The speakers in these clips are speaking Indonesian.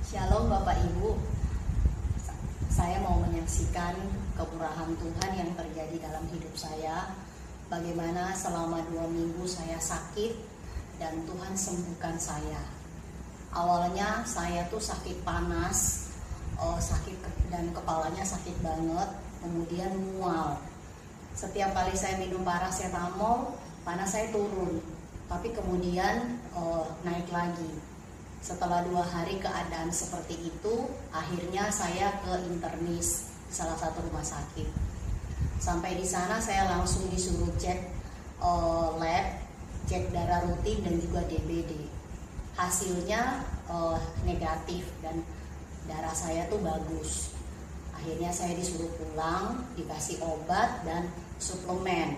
Shalom Bapak Ibu, saya mau menyaksikan kemurahan Tuhan yang terjadi dalam hidup saya. Bagaimana selama 2 minggu saya sakit dan Tuhan sembuhkan saya. Awalnya saya tuh sakit panas, sakit dan kepalanya sakit banget, kemudian mual. Setiap kali saya minum paracetamol, panas saya turun, tapi kemudian naik lagi. Setelah 2 hari keadaan seperti itu, akhirnya saya ke internis salah satu rumah sakit. Sampai di sana saya langsung disuruh cek lab, cek darah rutin dan juga DBD. Hasilnya negatif dan darah saya tuh bagus. Akhirnya saya disuruh pulang, dikasih obat dan suplemen.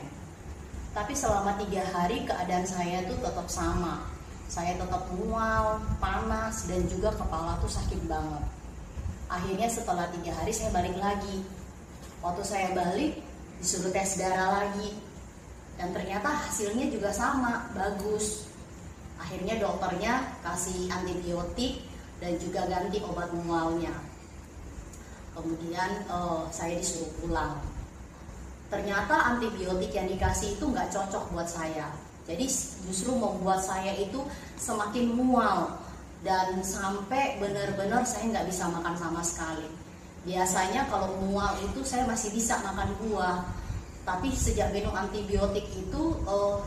Tapi selama 3 hari keadaan saya tuh tetap sama. Saya tetap mual, panas, dan juga kepala tuh sakit banget. Akhirnya setelah 3 hari saya balik lagi. Waktu saya balik, disuruh tes darah lagi. Dan ternyata hasilnya juga sama, bagus. Akhirnya dokternya kasih antibiotik dan juga ganti obat mualnya. Kemudian saya disuruh pulang. Ternyata antibiotik yang dikasih itu nggak cocok buat saya. Jadi justru membuat saya itu semakin mual dan sampai benar-benar saya nggak bisa makan sama sekali. Biasanya kalau mual itu saya masih bisa makan buah, tapi sejak minum antibiotik itu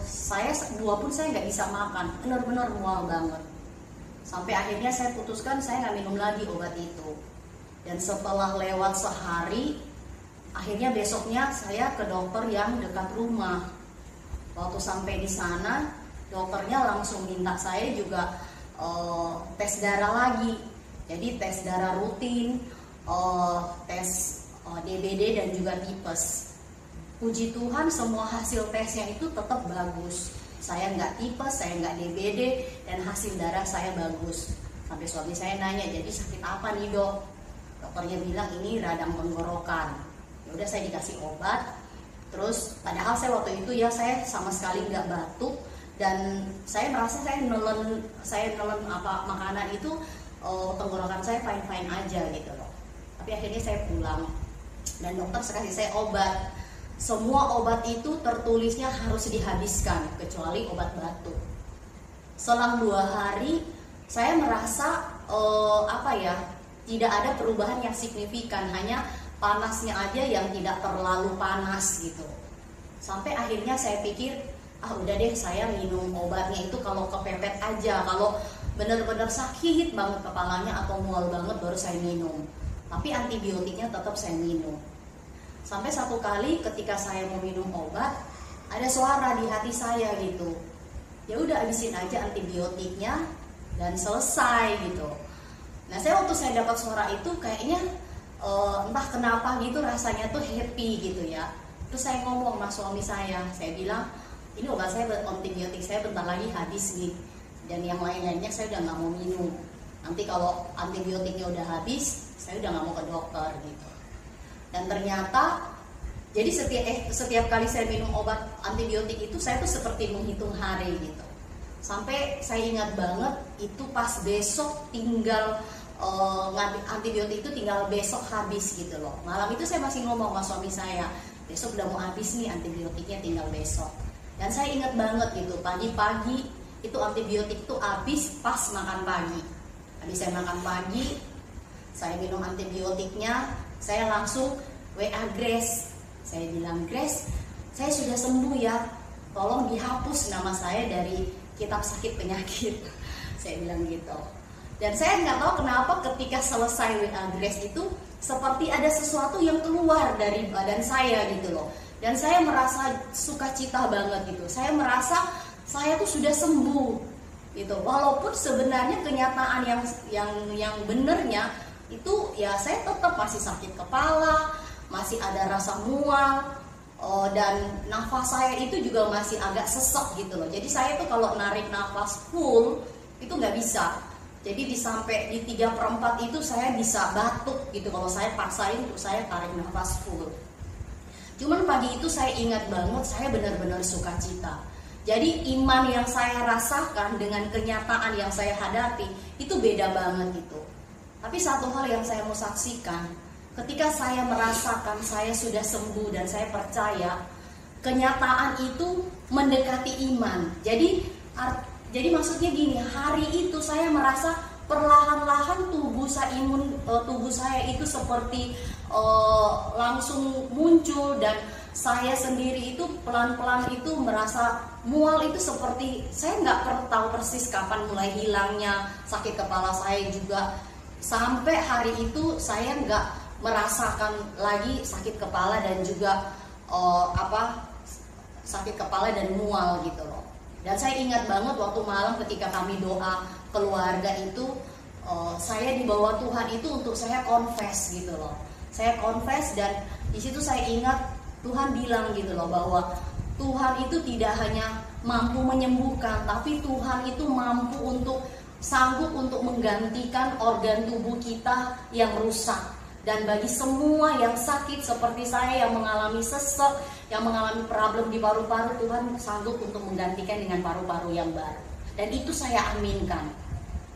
saya buah pun saya nggak bisa makan, benar-benar mual banget. Sampai akhirnya saya putuskan saya nggak minum lagi obat itu. Dan setelah lewat sehari, akhirnya besoknya saya ke dokter yang dekat rumah. Waktu sampai di sana, dokternya langsung minta saya juga tes darah lagi. Jadi tes darah rutin, tes DBD dan juga tipes. Puji Tuhan semua hasil tesnya itu tetap bagus. Saya nggak tipes, saya nggak DBD, dan hasil darah saya bagus. Sampai suami saya nanya, jadi sakit apa nih dok? Dokternya bilang ini radang tenggorokan. Ya udah saya dikasih obat. Terus padahal saya waktu itu ya saya sama sekali nggak batuk dan saya merasa saya nelen apa makanan itu tenggorokan saya fine aja gitu loh. Tapi akhirnya saya pulang dan dokter kasih saya obat. Semua obat itu tertulisnya harus dihabiskan kecuali obat batuk. Selang 2 hari saya merasa tidak ada perubahan yang signifikan, hanya panasnya aja yang tidak terlalu panas gitu. Sampai akhirnya saya pikir, udah deh saya minum obatnya itu kalau kepepet aja. Kalau benar-benar sakit banget kepalanya atau mual banget baru saya minum. Tapi antibiotiknya tetap saya minum. Sampai satu kali ketika saya mau minum obat, ada suara di hati saya gitu. Ya udah habisin aja antibiotiknya dan selesai gitu. Nah, waktu saya dapat suara itu kayaknya entah kenapa gitu rasanya tuh happy gitu ya. Terus saya ngomong sama suami saya bilang ini obat saya, antibiotik saya bentar lagi habis nih, dan yang lain-lainnya saya udah nggak mau minum. Nanti kalau antibiotiknya udah habis saya udah nggak mau ke dokter gitu. Dan ternyata jadi setiap kali saya minum obat antibiotik itu saya tuh seperti menghitung hari gitu. Sampai saya ingat banget itu pas besok tinggal antibiotik itu tinggal besok habis gitu loh. Malam itu saya masih ngomong sama suami saya, besok udah mau habis nih antibiotiknya, tinggal besok. Dan saya ingat banget gitu, pagi-pagi itu antibiotik itu habis pas makan pagi. Habis saya makan pagi, saya minum antibiotiknya, saya langsung WA Grace. Saya bilang, Grace, saya sudah sembuh ya, tolong dihapus nama saya dari kitab sakit penyakit. Saya bilang gitu. Dan saya nggak tahu kenapa ketika selesai WA Grace itu seperti ada sesuatu yang keluar dari badan saya gitu loh. Dan saya merasa sukacita banget gitu. Saya merasa saya tuh sudah sembuh gitu. Walaupun sebenarnya kenyataan yang benernya itu ya saya tetap masih sakit kepala, masih ada rasa mual, dan nafas saya itu juga masih agak sesek gitu loh. Jadi saya tuh kalau narik nafas full itu nggak bisa. Jadi sampai di 3/4 itu saya bisa batuk gitu kalau saya paksain untuk saya tarik nafas full. Cuman pagi itu saya ingat banget, saya benar-benar sukacita. Jadi iman yang saya rasakan dengan kenyataan yang saya hadapi itu beda banget gitu. Tapi satu hal yang saya mau saksikan, ketika saya merasakan saya sudah sembuh dan saya percaya, kenyataan itu mendekati iman. Jadi maksudnya gini, hari itu saya merasa perlahan-lahan tubuh saya itu seperti langsung muncul, dan saya sendiri itu pelan-pelan itu merasa mual itu seperti, saya nggak tahu persis kapan mulai hilangnya sakit kepala saya juga. Sampai hari itu saya nggak merasakan lagi sakit kepala dan juga sakit kepala dan mual gitu loh. Dan saya ingat banget waktu malam ketika kami doa keluarga itu, saya dibawa Tuhan itu untuk saya confess gitu loh. Saya confess, dan di situ saya ingat Tuhan bilang gitu loh, bahwa Tuhan itu tidak hanya mampu menyembuhkan, tapi Tuhan itu sanggup untuk menggantikan organ tubuh kita yang rusak. Dan bagi semua yang sakit seperti saya, yang mengalami sesek, yang mengalami problem di paru-paru, Tuhan sanggup untuk menggantikan dengan paru-paru yang baru. Dan itu saya aminkan.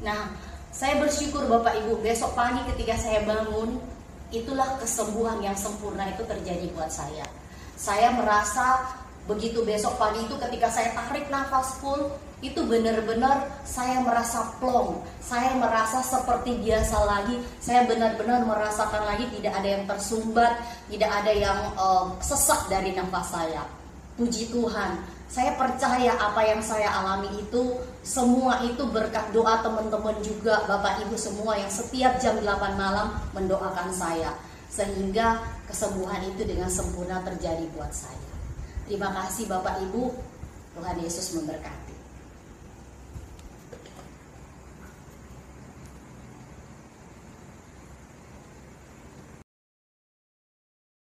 Nah, saya bersyukur Bapak Ibu, besok pagi ketika saya bangun, itulah kesembuhan yang sempurna itu terjadi buat saya. Saya merasa begitu besok pagi itu ketika saya tarik nafas full, itu benar-benar saya merasa plong, saya merasa seperti biasa lagi, saya benar-benar merasakan lagi tidak ada yang tersumbat, tidak ada yang sesak dari nafas saya. Puji Tuhan, saya percaya apa yang saya alami itu, semua itu berkat doa teman-teman juga, Bapak Ibu semua yang setiap jam 8 malam mendoakan saya, sehingga kesembuhan itu dengan sempurna terjadi buat saya. Terima kasih Bapak Ibu, Tuhan Yesus memberkati.